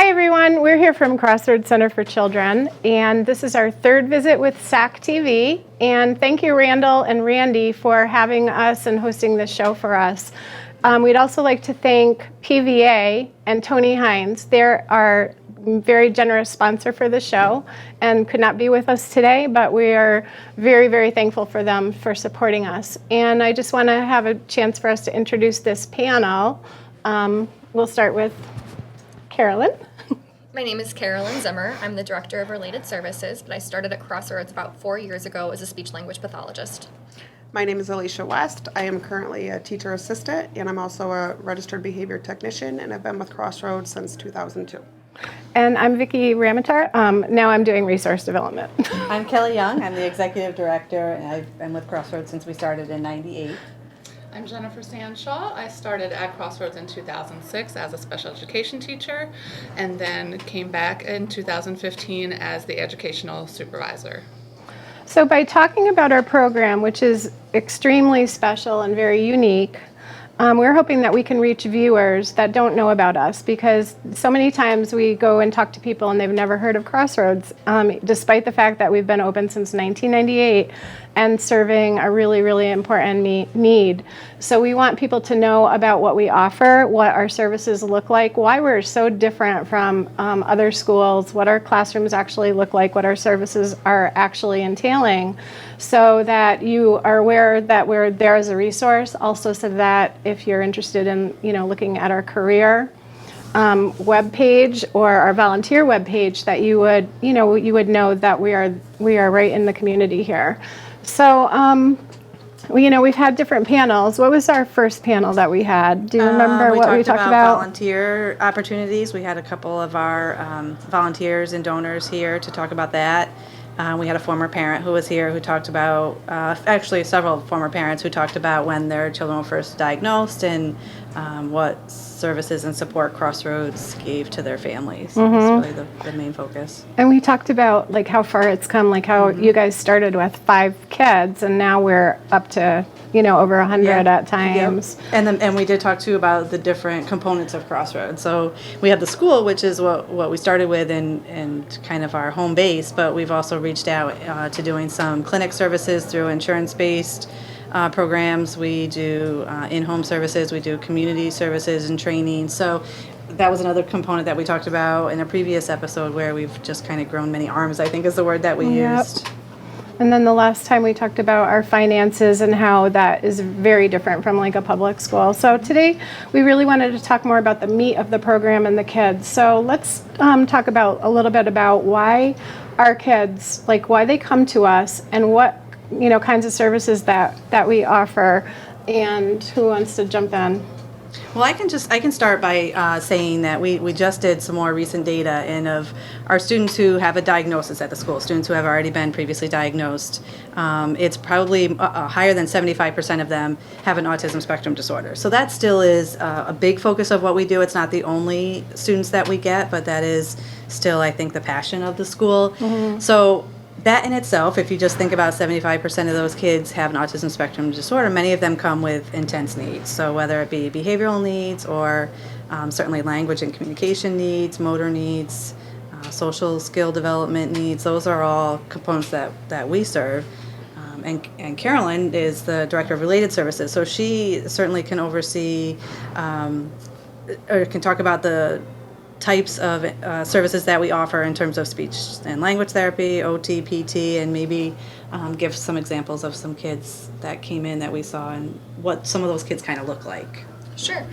Hi everyone, we're here from Crossroads Center for Children, and this is our third visit with SAC TV. And thank you, Randall and Randy, for having us and hosting this show for us. We'd also like to thank PVA and Tony Hines. They're our very generous sponsor for the show and could not be with us today, but we are very, very thankful for them for supporting us. And I just want to have a chance for us to introduce this panel. We'll start with Carolyn. My name is Carolyn Zimmer. I'm the Director of Related Services, but I started at Crossroads about 4 years ago as a speech-language pathologist. My name is Alicia West. I am currently a teacher assistant, and I'm also a registered behavior technician, and I've been with Crossroads since 2002. And I'm Vicki Ramatar. Now I'm doing resource development. I'm Kelly Young. I'm the Executive Director, and I've been with Crossroads since we started in '98. I'm Jennifer Sandshaw. I started at Crossroads in 2006 as a special education teacher and then came back in 2015 as the educational supervisor. So by talking about our program, which is extremely special and very unique, we're hoping that we can reach viewers that don't know about us, because so many times we go and talk to people and they've never heard of Crossroads, despite the fact that we've been open since 1998 and serving a really, really important need. So we want people to know about what we offer, what our services look like, why we're so different from other schools, what our classrooms actually look like, what our services are actually entailing, so that you are aware that we're there as a resource. Also, so that if you're interested in, looking at our career web page or our volunteer web page, that you would know that we are right in the community here. So, we've had different panels. What was our first panel that we had? Do you remember what we talked about? Volunteer opportunities. We had a couple of our volunteers and donors here to talk about that. We had a former parent who was here who talked about, actually several former parents who talked about when their children were first diagnosed and what services and support Crossroads gave to their families. That's really the main focus. And we talked about how far it's come, how you guys started with 5 kids and now we're up to over 100 at times. Yep. And we did talk too about the different components of Crossroads. So we have the school, which is what we started with and kind of our home base, but we've also reached out to doing some clinic services through insurance-based programs. We do in-home services, we do community services and training. So that was another component that we talked about in a previous episode, where we've just kind of grown many arms, I think is the word that we used. And then the last time we talked about our finances and how that is very different from a public school. So today we really wanted to talk more about the meat of the program and the kids. So let's talk about a little bit about why our kids, why they come to us and what kinds of services that we offer. And who wants to jump in? Well, I can start by saying that we just did some more recent data of our students who have a diagnosis at the school, students who have already been previously diagnosed. It's probably higher than 75% of them have an autism spectrum disorder. So that still is a big focus of what we do. It's not the only students that we get, but that is still, I think, the passion of the school. So that in itself, if you just think about 75% of those kids have an autism spectrum disorder, many of them come with intense needs. So whether it be behavioral needs or certainly language and communication needs, motor needs, social skill development needs, those are all components that we serve. And Carolyn is the Director of Related Services, so she certainly can oversee or can talk about the types of services that we offer in terms of speech and language therapy, OT, PT, and maybe give some examples of some kids that came in that we saw and what some of those kids kind of look like. Sure.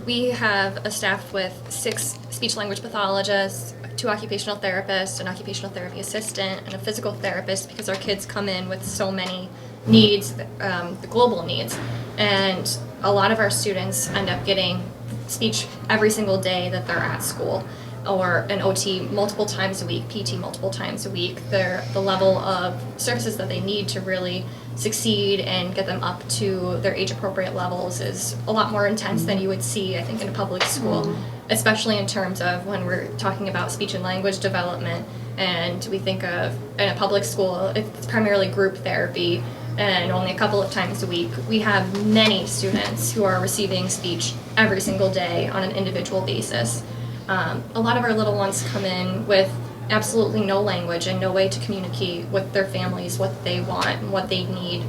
We have a staff with 6 speech-language pathologists, 2 occupational therapists, an occupational therapy assistant, and a physical therapist, because our kids come in with so many needs, the global needs. And a lot of our students end up getting speech every single day that they're at school, or an OT multiple times a week, PT multiple times a week. The level of services that they need to really succeed and get them up to their age-appropriate levels is a lot more intense than you would see, I think, in a public school, especially in terms of when we're talking about speech and language development. And we think of, in a public school, it's primarily group therapy, and only a couple of times a week. We have many students who are receiving speech every single day on an individual basis. A lot of our little ones come in with absolutely no language and no way to communicate with their families what they want and what they need.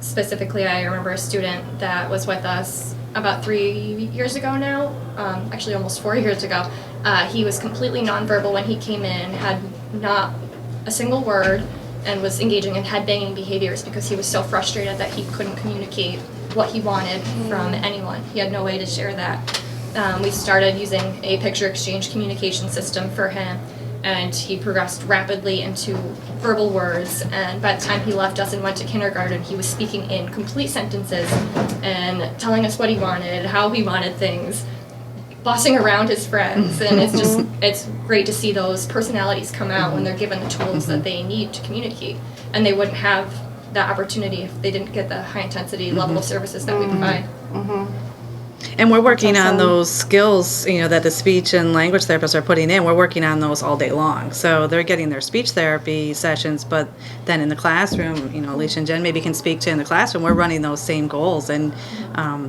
Specifically, I remember a student that was with us about 3 years ago now, actually almost 4 years ago. He was completely nonverbal when he came in, had not a single word, and was engaging in head-banging behaviors because he was so frustrated that he couldn't communicate what he wanted from anyone. He had no way to share that. We started using a picture exchange communication system for him, and he progressed rapidly into verbal words, and by the time he left us and went to kindergarten, he was speaking in complete sentences and telling us what he wanted, how he wanted things, bossing around his friends, and it's great to see those personalities come out when they're given the tools that they need to communicate, and they wouldn't have that opportunity if they didn't get the high intensity level of services that we provide. And we're working on those skills, that the speech and language therapists are putting in. We're working on those all day long. So they're getting their speech therapy sessions, but then in the classroom, Alicia and Jen maybe can speak to in the classroom. We're running those same goals, and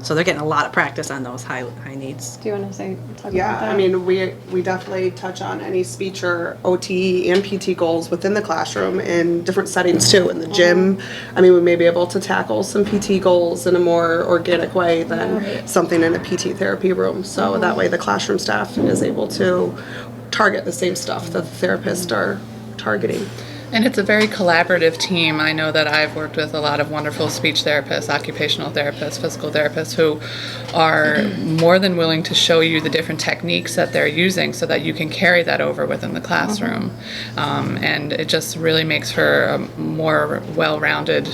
so they're getting a lot of practice on those high needs. Do you want to talk Yeah, about that? I mean, we definitely touch on any speech or OT and PT goals within the classroom in different settings too. In the gym, I mean, we may be able to tackle some PT goals in a more organic way than something in a PT therapy room. So that way the classroom staff is able to target the same stuff that the therapists are targeting. And it's a very collaborative team. I know that I've worked with a lot of wonderful speech therapists, occupational therapists, physical therapists who are more than willing to show you the different techniques that they're using so that you can carry that over within the classroom. And it just really makes for a more well-rounded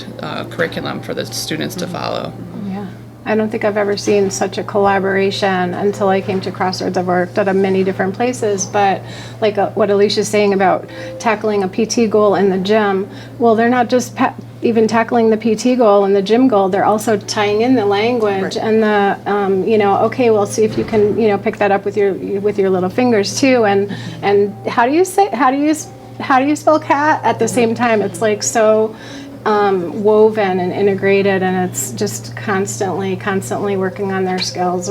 curriculum for the students to follow. Yeah. I don't think I've ever seen such a collaboration until I came to Crossroads. I've worked at many different places, but like what Alicia's saying about tackling a PT goal in the gym, well, they're not just even tackling the PT goal and the gym goal, they're also tying in the language and the, okay, well, see if you can, pick that up with your little fingers too. And how do you spell cat at the same time? It's like so woven and integrated, and it's just constantly working on their skills,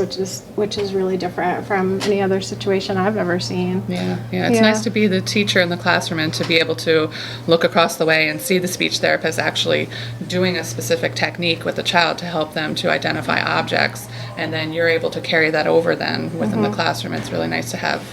which is really different from any other situation I've ever seen. It's nice to be the teacher in the classroom and to be able to look across the way and see the speech therapist actually doing a specific technique with the child to help them to identify objects, and then you're able to carry that over then within the classroom. It's really nice to have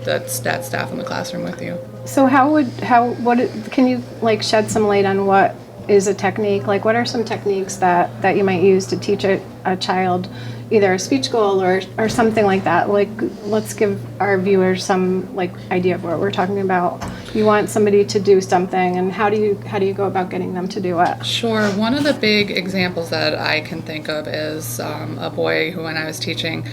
that staff in the classroom with you. So can you shed some light on what is a technique? Like, what are some techniques that you might use to teach a child either a speech goal or something like that? Like, let's give our viewers some idea of what we're talking about. You want somebody to do something, and how do you go about getting them to do it? Sure. One of the big examples that I can think of is a boy who, when I was teaching,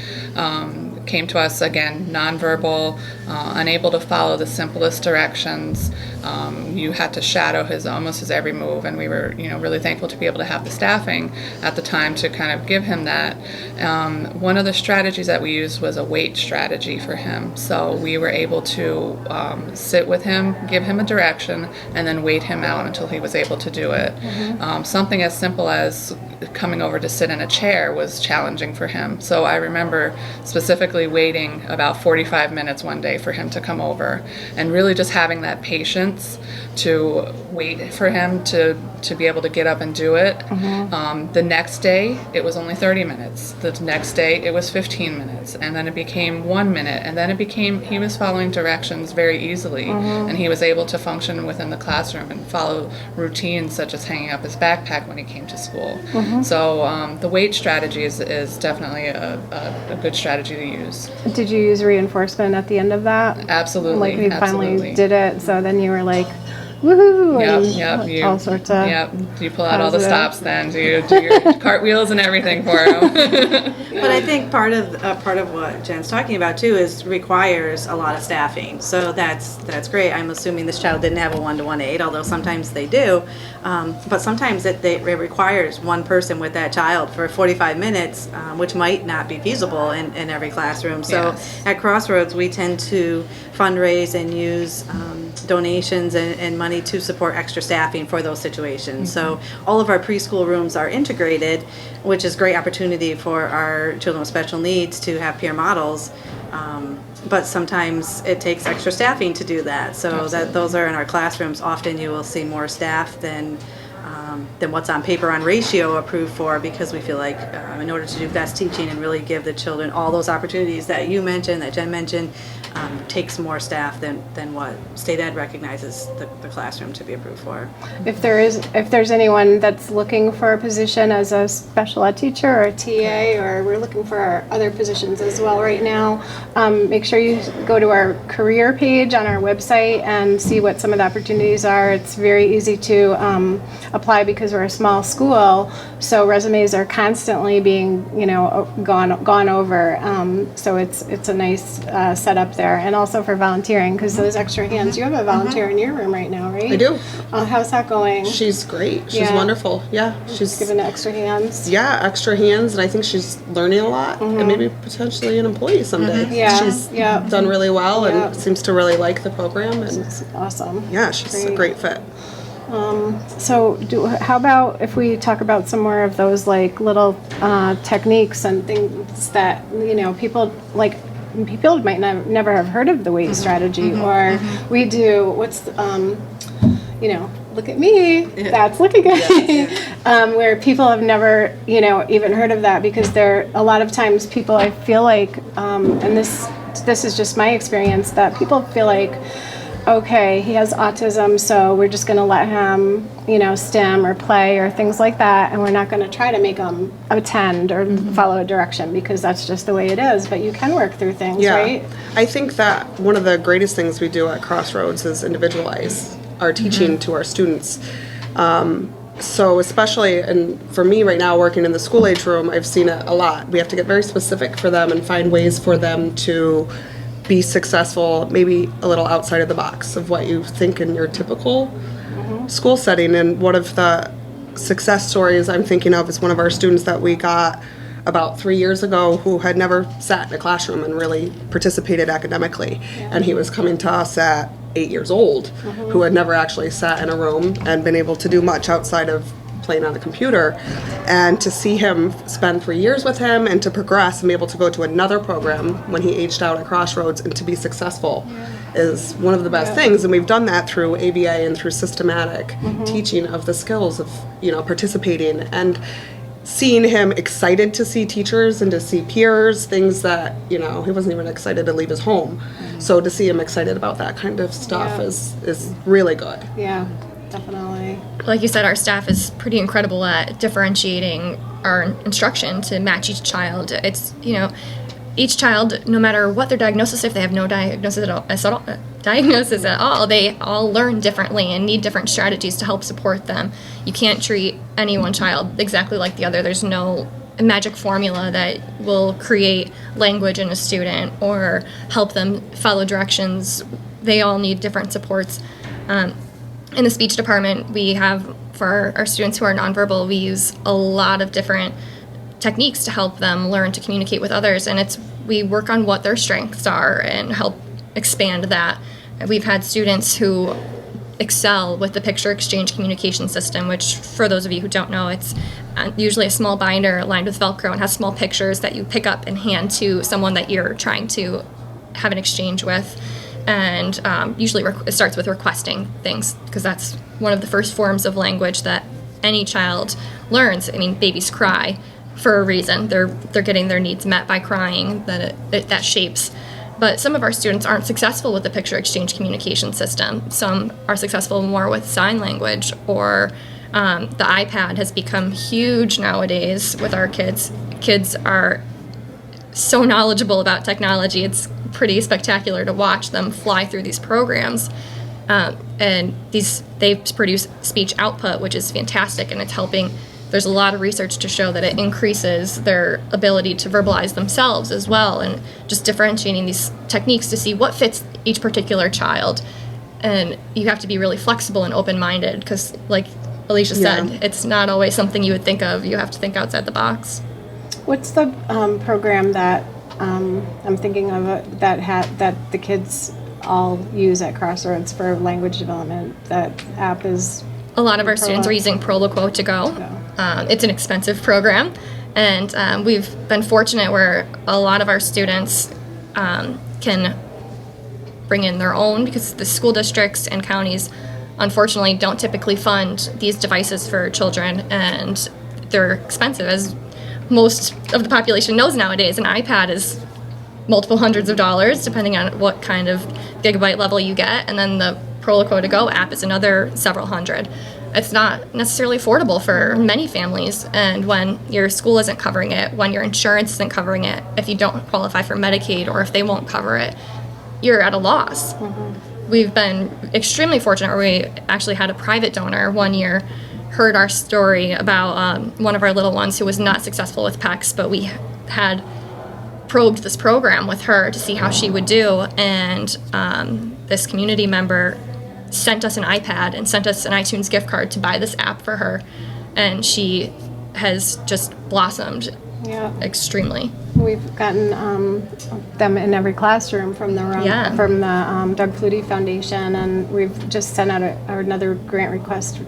came to us, again, nonverbal, unable to follow the simplest directions. You had to shadow almost his every move, and we were really thankful to be able to have the staffing at the time to kind of give him that. One of the strategies that we used was a wait strategy for him. So we were able to sit with him, give him a direction, and then wait him out until he was able to do it. Something as simple as coming over to sit in a chair was challenging for him. So I remember specifically waiting about 45 minutes one day for him to come over, and really just having that patience to wait for him to be able to get up and do it. The next day, it was only 30 minutes. The next day, it was 15 minutes. And then it became 1 minute. And then it became, he was following directions very easily. And he was able to function within the classroom and follow routines such as hanging up his backpack when he came to school. So the wait strategy is definitely a good strategy to use. Did you use reinforcement at the end of that? Absolutely. Like we absolutely. finally did it, so then you were like, woohoo, and all sorts of you pull out all the stops then, do your cartwheels and everything for him. But I think part of what Jen's talking about too requires a lot of staffing. So that's great. I'm assuming this child didn't have a 1-to-1 aide, although sometimes they do. But sometimes it requires one person with that child for 45 minutes, which might not be feasible in every classroom. So at Crossroads, we tend to fundraise and use donations and money money to support extra staffing for those situations. So all of our preschool rooms are integrated, which is a great opportunity for our children with special needs to have peer models. But sometimes it takes extra staffing to do that. So that those are in our classrooms. Often you will see more staff than what's on paper on ratio approved for, because we feel like in order to do best teaching and really give the children all those opportunities that you mentioned, that Jen mentioned, takes more staff than what state ed recognizes the classroom to be approved for. If there's anyone that's looking for a position as a special ed teacher or a TA, or we're looking for our other positions as well right now, make sure you go to our career page on our website and see what some of the opportunities are. It's very easy to apply because we're a small school, so resumes are constantly being gone over. So it's a nice setup there, and also for volunteering, because those extra hands. You have a volunteer in your room right now, right? I do. How's that going? She's great. She's Yeah. wonderful. Yeah, she's Given extra hands. yeah, extra hands, and I think she's learning a lot, and maybe potentially an employee someday. Yeah, She's yeah. done really well Yeah. and seems to really like the program, and It's awesome. yeah, she's a great fit. So how about if we talk about some more of those like little techniques and things that people might never have heard of the weight strategy, or we do look at me, that's looking at me, where people have never even heard of that, because a lot of times people, I feel like, and this is just my experience, that people feel like, okay, he has autism, so we're just going to let him, stim or play or things like that, and we're not going to try to make him attend or follow a direction, because that's just the way it is. But you can work through things, right? I think that one of the greatest things we do at Crossroads is individualize our teaching to our students. So especially, and for me right now working in the school age room, I've seen it a lot. We have to get very specific for them and find ways for them to be successful, maybe a little outside of the box of what you think in your typical school setting. And one of the success stories I'm thinking of is one of our students that we got about 3 years ago, who had never sat in a classroom and really participated academically. And he was coming to us at 8 years old, who had never actually sat in a room and been able to do much outside of playing on the computer. And to see him spend 3 years with him and to progress and be able to go to another program when he aged out at Crossroads and to be successful is one of the best things. And we've done that through ABA and through systematic teaching of the skills of participating, and seeing him excited to see teachers and to see peers, things that he wasn't even excited to leave his home. So to see him excited about that kind of stuff is really good. Yeah, definitely. Like you said, our staff is pretty incredible at differentiating our instruction to match each child. It's, each child, no matter what their diagnosis, if they have no diagnosis at all, they all learn differently and need different strategies to help support them. You can't treat any one child exactly like the other. There's no magic formula that will create language in a student or help them follow directions. They all need different supports. In the speech department, we have, for our students who are nonverbal, we use a lot of different techniques to help them learn to communicate with others, and we work on what their strengths are and help expand that. We've had students who excel with the picture exchange communication system, which, for those of you who don't know, it's usually a small binder lined with Velcro and has small pictures that you pick up and hand to someone that you're trying to have an exchange with. And usually it starts with requesting things, because that's one of the first forms of language that any child learns. I mean, babies cry for a reason. They're getting their needs met by crying. That shapes. But some of our students aren't successful with the picture exchange communication system. Some are successful more with sign language, or the iPad has become huge nowadays with our kids. Kids are so knowledgeable about technology. It's pretty spectacular to watch them fly through these programs. And they produce speech output, which is fantastic, and it's helping. There's a lot of research to show that it increases their ability to verbalize themselves as well, and just differentiating these techniques to see what fits each particular child. And you have to be really flexible and open-minded, because, like Alicia said, it's not always something you would think of. You have to think outside the box. What's the program that I'm thinking of that the kids all use at Crossroads for language development. That app is A lot of our students are using Proloquo to go. It's an expensive program, and we've been fortunate where a lot of our students can bring in their own, because the school districts and counties unfortunately don't typically fund these devices for children, and they're expensive, as most of the population knows nowadays. An iPad is multiple hundreds of dollars depending on what kind of gigabyte level you get, and then the Proloquo to Go app is another several hundred. It's not necessarily affordable for many families, and when your school isn't covering it, when your insurance isn't covering it, if you don't qualify for Medicaid or if they won't cover it, you're at a loss. We've been extremely fortunate where we actually had a private donor one year heard our story about one of our little ones who was not successful with PECS, but we had probed this program with her to see how she would do, and this community member sent us an iPad and sent us an iTunes gift card to buy this app for her, and she has just blossomed extremely. We've gotten them in every classroom from the Doug Flutie Foundation, and we've just sent out another grant request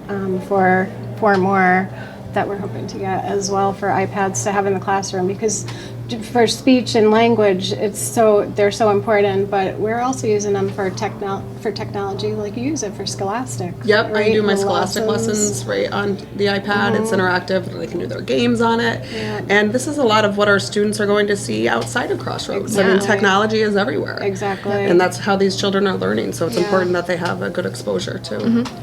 for 4 more that we're hoping to get as well for iPads to have in the classroom, because for speech and language, they're so important, but we're also using them for technology, like you use it for Scholastic. Yep, right? I do my Scholastic lessons right on the iPad. It's interactive. They can do their games on it. And this is a lot of what our students are going to see outside of Crossroads. I mean, technology is everywhere. Exactly. And that's how these children are learning. So it's important that they have a good exposure to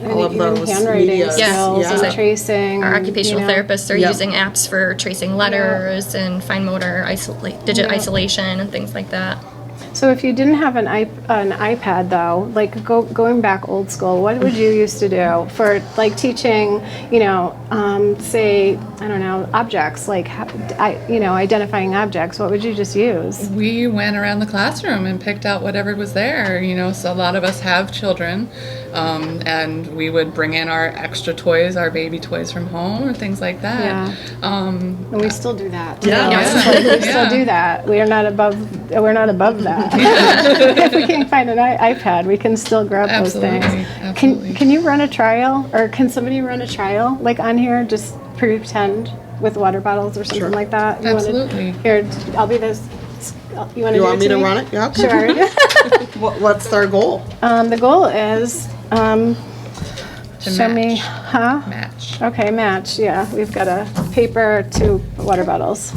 all of even those handwriting media. skills and tracing. Our occupational therapists are using apps for tracing letters and fine motor digit isolation and things like that. So if you didn't have an iPad though, like going back old school, what would you used to do for like teaching, say, I don't know, objects, like, identifying objects? What would you just use? We went around the classroom and picked out whatever was there, so a lot of us have children, and we would bring in our extra toys, our baby toys from home or things like that. Yeah. And we still do that. Yeah. We still do that. We're not above that. If we can find an iPad, we can still grab those things. Absolutely. Can you run a trial, or can somebody run a trial like on here? Just pretend with water bottles or something like that. Absolutely. Here, I'll be this. You Want me to run it? Yeah. Sure. What's their goal? The goal is To show me, match. Match. Okay, match. Yeah, we've got a paper, 2 water bottles.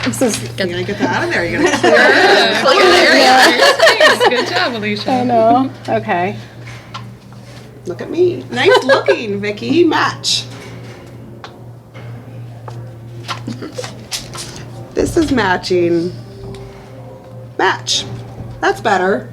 This is You're going to get that out of there. You're going to Good job, Alicia. I know. Okay. Look at me. Nice looking, Vicky. Match. This is matching. Match. That's better.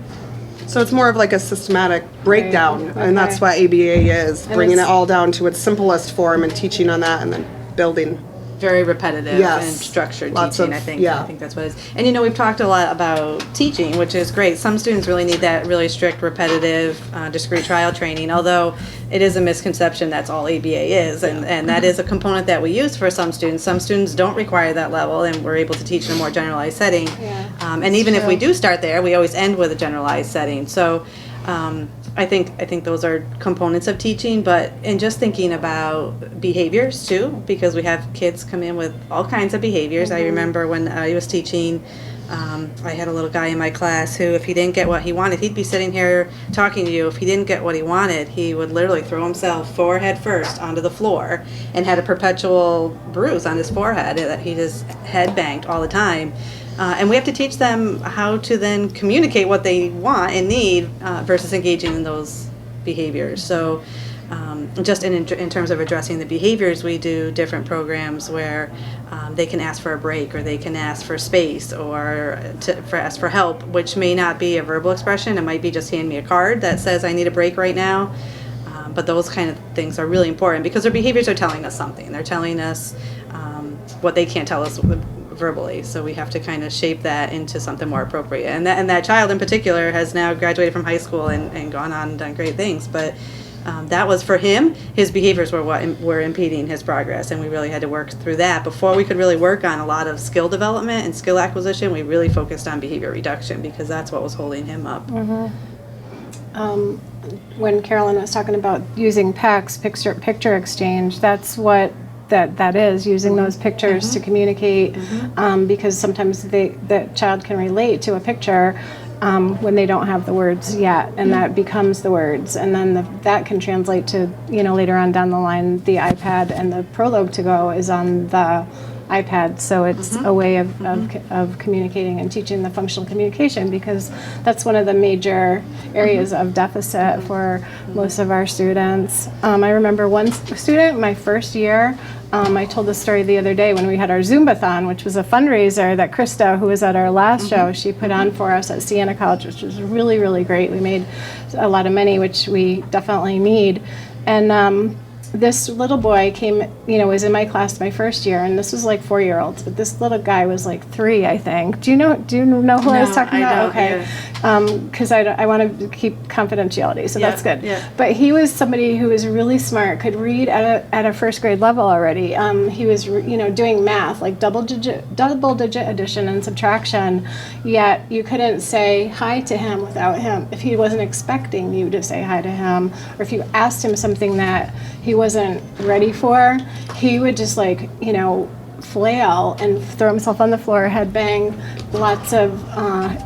So it's more of like a systematic breakdown, and that's what ABA is, bringing it all down to its simplest form and teaching on that, and then building. Very repetitive Yes. and structured Lots teaching, of- I think. yeah. I think that's what it is. And we've talked a lot about teaching, which is great. Some students really need that really strict, repetitive, discrete trial training, although it is a misconception that's all ABA is, and that is a component that we use for some students. Some students don't require that level, and we're able to teach in a more generalized setting. And even if we do start there, we always end with a generalized setting. So I think those are components of teaching, but in just thinking about behaviors too, because we have kids come in with all kinds of behaviors. I remember when I was teaching, I had a little guy in my class who, if he didn't get what he wanted, he'd be sitting here talking to you. If he didn't get what he wanted, he would literally throw himself forehead first onto the floor and had a perpetual bruise on his forehead that he just head banged all the time. And we have to teach them how to then communicate what they want and need versus engaging in those behaviors. So just in terms of addressing the behaviors, we do different programs where they can ask for a break, or they can ask for space, or ask for help, which may not be a verbal expression. It might be just hand me a card that says I need a break right now. But those kind of things are really important because their behaviors are telling us something. They're telling us what they can't tell us verbally, so we have to kind of shape that into something more appropriate. And that child in particular has now graduated from high school and gone on and done great things. But that was for him. His behaviors were what were impeding his progress, and we really had to work through that. Before we could really work on a lot of skill development and skill acquisition, we really focused on behavior reduction because that's what was holding him up. When Carolyn was talking about using PECs, picture exchange, that's what that is, using those pictures to communicate, because sometimes the child can relate to a picture when they don't have the words yet, and that becomes the words, and then that can translate to, later on down the line, the iPad and the Prologue to Go is on the iPad, so it's a way of communicating and teaching the functional communication, because that's one of the major areas of deficit for most of our students. I remember one student, my first year, I told the story the other day when we had our Zumbathon, which was a fundraiser that Krista, who was at our last show, she put on for us at Siena College, which was really, really great. We made a lot of money, which we definitely need. And this little boy came, was in my class my first year, and this was like 4-year-olds, but this little guy was like 3, I think. Do you know who I was talking about? Okay. Because I want to keep confidentiality, so that's good. Yeah. But he was somebody who was really smart, could read at a first grade level already. He was, doing math, like double digit addition and subtraction, yet you couldn't say hi to him without him, if he wasn't expecting you to say hi to him, or if you asked him something that he wasn't ready for, he would just flail and throw himself on the floor, head bang, lots of,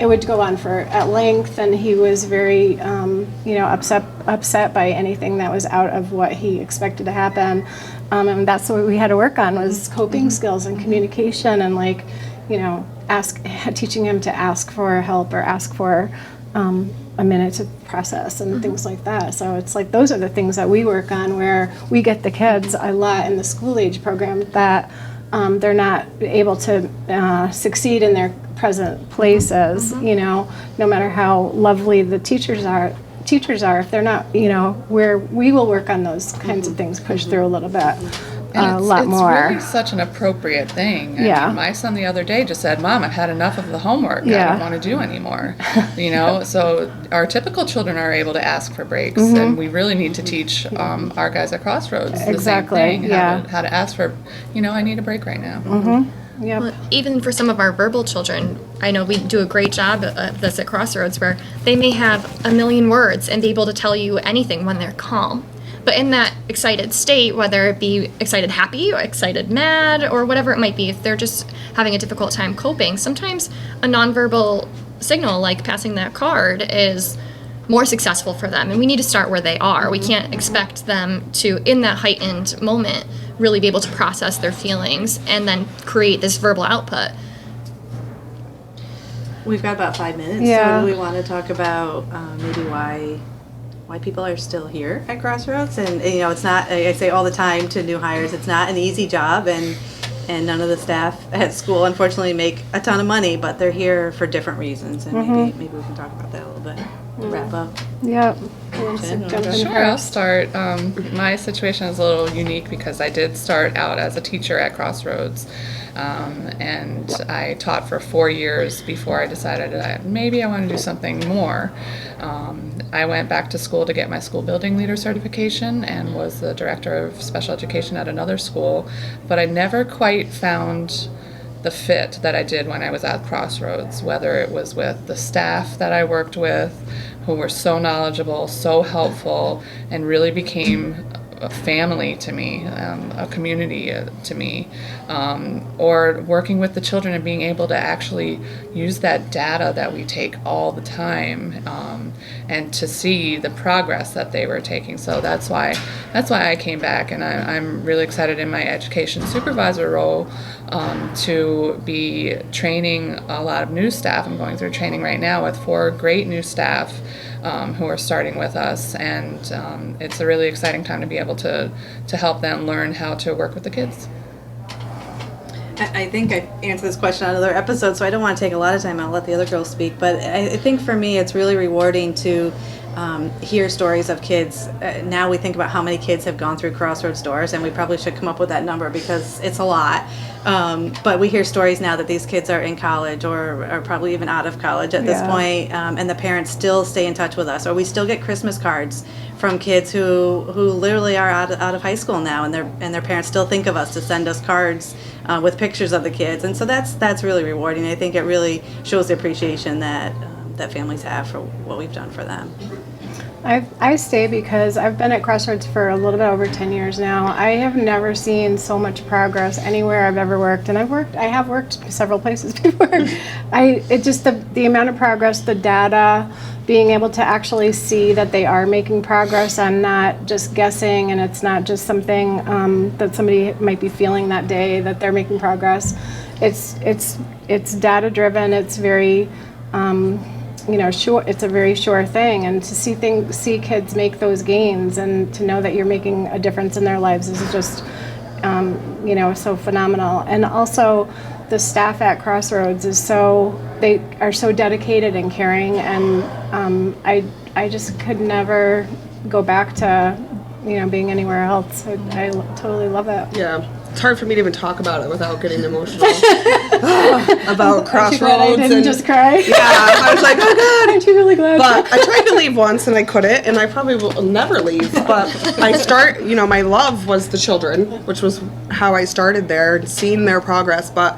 it would go on at length, and he was very, upset by anything that was out of what he expected to happen. And that's what we had to work on, was coping skills and communication, and teaching him to ask for help or ask for a minute to process and things like that. So it's like those are the things that we work on, where we get the kids a lot in the school age program that they're not able to succeed in their present places, no matter how lovely the teachers are, if they're not, where we will work on those kinds of things, push through a little bit. A lot more. It's really such an appropriate thing. I mean, my son the other day just said, "Mom, I've had enough of the homework. I don't want to do anymore." So our typical children are able to ask for breaks, and we really need to teach our guys at Crossroads the same thing. How to ask for, I need a break right now. Yep. Well, even for some of our verbal children, I know we do a great job of this at Crossroads, where they may have a million words and be able to tell you anything when they're calm. But in that excited state, whether it be excited happy or excited mad or whatever it might be, if they're just having a difficult time coping, sometimes a nonverbal signal like passing that card is more successful for them. And we need to start where they are. We can't expect them to, in that heightened moment, really be able to process their feelings and then create this verbal output. We've got about 5 minutes. Yeah. So we want to talk about maybe why people are still here at Crossroads. And it's not, I say all the time to new hires, it's not an easy job, and none of the staff at school unfortunately make a ton of money, but they're here for different reasons, and maybe we can talk about that a little bit. Wrap up. Yep. Sure, I'll start. My situation is a little unique because I did start out as a teacher at Crossroads, and I taught for 4 years before I decided that maybe I want to do something more. I went back to school to get my school building leader certification and was the director of special education at another school, but I never quite found the fit that I did when I was at Crossroads, whether it was with the staff that I worked with, who were so knowledgeable, so helpful, and really became a family to me, a community to me, or working with the children and being able to actually use that data that we take all the time, and to see the progress that they were taking. So that's why I came back, and I'm really excited in my education supervisor role to be training a lot of new staff. I'm going through training right now with 4 great new staff who are starting with us, and it's a really exciting time to be able to help them learn how to work with the kids. I think I answered this question on another episode, so I don't want to take a lot of time. I'll let the other girls speak. But I think for me, it's really rewarding to hear stories of kids. Now we think about how many kids have gone through Crossroads doors, and we probably should come up with that number because it's a lot. But we hear stories now that these kids are in college or are probably even out of college at this point, and the parents still stay in touch with us, or we still get Christmas cards from kids who literally are out of high school now, and their parents still think of us to send us cards with pictures of the kids, and so that's really rewarding. I think it really shows the appreciation that families have for what we've done for them. I stay because I've been at Crossroads for a little bit over 10 years now. I have never seen so much progress anywhere I've ever worked, and I have worked several places before. It just the amount of progress, the data, being able to actually see that they are making progress and not just guessing, and it's not just something that somebody might be feeling that day that they're making progress. It's data driven. It's very sure, it's a very sure thing, and to see kids make those gains and to know that you're making a difference in their lives is just so phenomenal. And also the staff at Crossroads they are so dedicated and caring, and I just could never go back to being anywhere else. I totally love it. Yeah. It's hard for me to even talk about it without getting emotional. About Crossroads. I didn't just cry. Yeah, I was like, oh God. Aren't you really glad? But I tried to leave once and I couldn't, and I probably will never leave. But my love was the children, which was how I started there and seeing their progress. But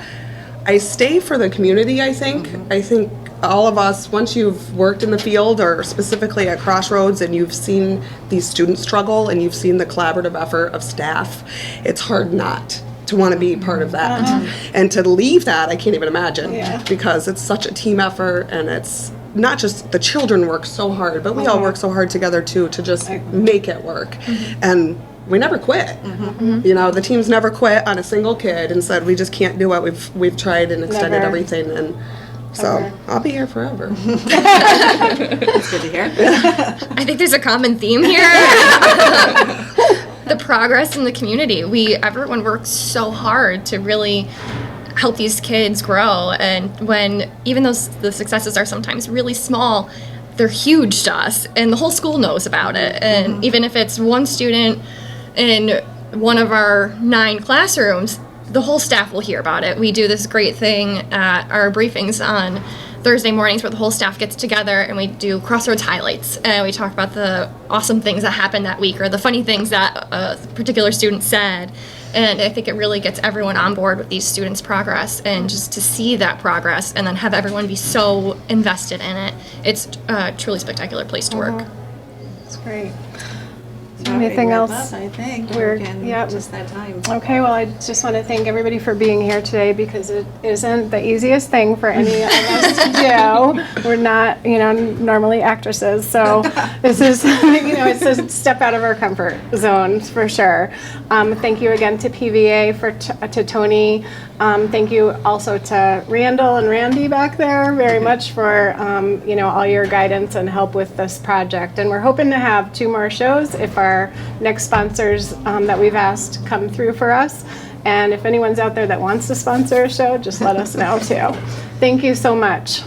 I stay for the community, I think. I think all of us, once you've worked in the field or specifically at Crossroads and you've seen these students struggle and you've seen the collaborative effort of staff, it's hard not to want to be part of that. And to leave that, I can't even imagine, because it's such a team effort, and it's not just the children work so hard, but we all work so hard together too to just make it work. And we never quit. The team's never quit on a single kid and said we just can't do it. We've tried and extended everything, and so I'll be here forever. That's good to hear. I think there's a common theme here. The progress in the community. Everyone works so hard to really help these kids grow, and when even though the successes are sometimes really small, they're huge to us, and the whole school knows about it. And even if it's one student in one of our 9 classrooms, the whole staff will hear about it. We do this great thing at our briefings on Thursday mornings where the whole staff gets together and we do Crossroads highlights, and we talk about the awesome things that happened that week or the funny things that a particular student said. And I think it really gets everyone on board with these students' progress, and just to see that progress and then have everyone be so invested in it, it's a truly spectacular place to work. It's great. Anything else? I think We're just that time. Okay, well, I just want to thank everybody for being here today, because it isn't the easiest thing for any of us to do. We're not, normally actresses, so this is, it's a step out of our comfort zones for sure. Thank you again to PVA, to Tony. Thank you also to Randall and Randy back there very much for, all your guidance and help with this project. And we're hoping to have 2 more shows if our next sponsors that we've asked come through for us. And if anyone's out there that wants to sponsor a show, just let us know too. Thank you so much.